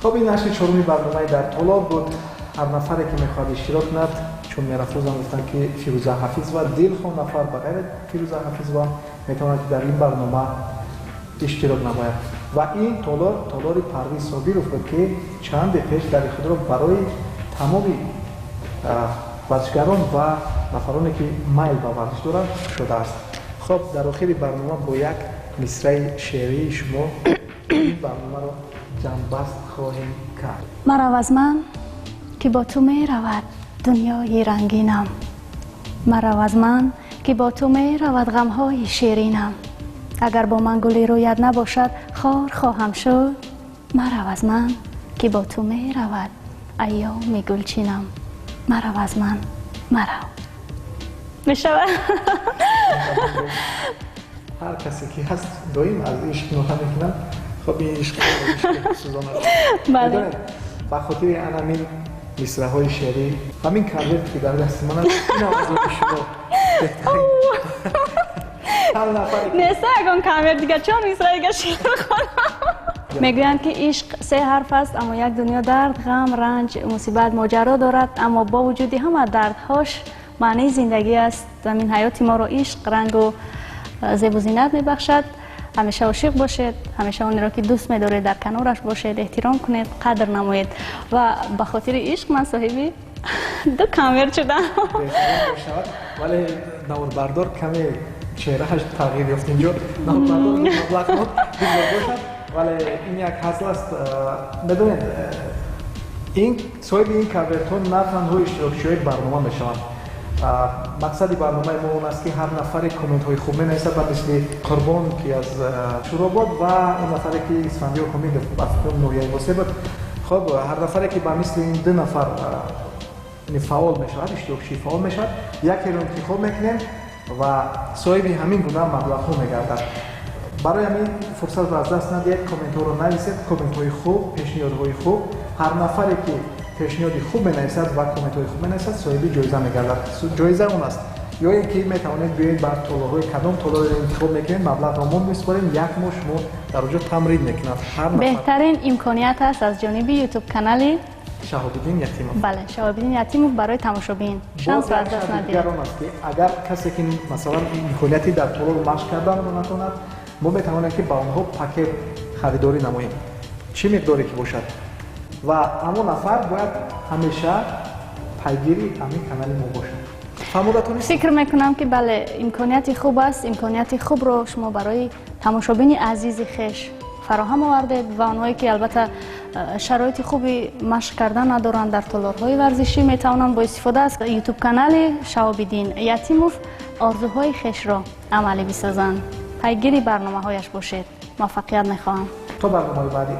خب این نشر چهارمی برنامه در طلاب بود. هر نفری که میخواد اشتراک کند، چون میرفوزم گفتن که فیروزه حافظ و دلخواه نفر بغیر فیروزه حافظ و میتواند که در این برنامه اشتراک نماید. و این تالار پرویز صابرов بود که چند پیش در خود را برای تمامی ورزشکاران و نفرانی که میل به ورزش دارند شده است. خب در آخر برنامه با یک مصرع شعری شما این برنامه را جنبست خواهیم کرد. مرا از من که با تو می رود دنیای رنگینم، مرا از من که با تو می رود غمهای شیرینم. اگر با من گلی رویت نباشد خار خواهم شد، مرا از من که با تو می رود ایام گلچینم. مرا از من مرا میشود. هر کسی که هست دایم از عشق نوحه میکنن. خب این عشق سوزانه بله. با خاطر همین مصرع های شعری همین کاورت که در دست من است، این آوازه شما بهترین نیسته اگه کامر دیگه چون مصرع دیگه شعر بخونم. میگویند که عشق 3 حرف است، اما یک دنیا درد، غم، رنج، مصیبت، ماجرا دارد، اما با وجودی همه دردهاش معنی زندگی است. زمین حیات ما رو عشق رنگ و زیب و زینت میبخشد. همیشه عاشق باشید، همیشه اونی را که دوست می‌دارید در کنارش باشید، احترام کنید، قدر نمایید. و به خاطر عشق من صاحبی 2 کامر شدم. ولی نوربردار کمی چهرهش تغییر یافت اینجا. نوربردار مبلغ نوت باشد، ولی این یک حاصل است. بدونید این صاحب این کاورتون نه تنها اشتراکچی‌های برنامه میشوند. مقصد برنامه ما اون است که هر نفر کامنت های خوب می‌نویسد و مثل قربان که از شوراباد و اون نفری که اسفندیار کامل افکار نوریه واسه بود. خب هر نفری که با مثل این 2 نفر فعال میشود، اشتراکچی فعال میشود، یک رو انتخاب میکنیم و صاحب همین گونه مبلغ ها میگردد. برای همین فرصت را از دست ندهید، کامنت ها رو نویسید، کامنت های خوب، پیشنهادهای خوب. هر نفری که پیشنهاد خوب بنویسد و کامنت های خوب بنویسد صاحب جایزه میگردد. جایزه اون است یا اینکه میتوانید بیاید بر طلارهای کدام طلار انتخاب میکنید، مبلغ را ما میسپاریم، یک ماه شما در اونجا تمرین میکنید. بهترین امکانیت است از جانب یوتیوب کانال شهاب‌الدین یتیموف. بله، شهاب‌الدین یتیموف برای تماشابین شانس را از دست ندید. اگر کسی که مثلا امکانیتی در طلار مشق کردن رو نتواند، ما میتوانیم که با اونها پکیج خریداری نماییم، چه مقداری که باشد. و همون نفر باید همیشه پیگیری همین کانال ما باشد. فکر میکنم که بله امکانیت خوب است. امکانیت خوب رو شما برای تماشابین عزیز خویش فراهم آوردید و اونهایی که البته شرایط خوبی مشق کردن ندارند در طلارهای ورزشی میتوانند با استفاده از یوتیوب کانال شهاب‌الدین یتیموف آرزوهای خویش را عملی بسازند. پیگیری برنامه هایش باشید. موفقیت میخواهم. تا برنامه بعدی.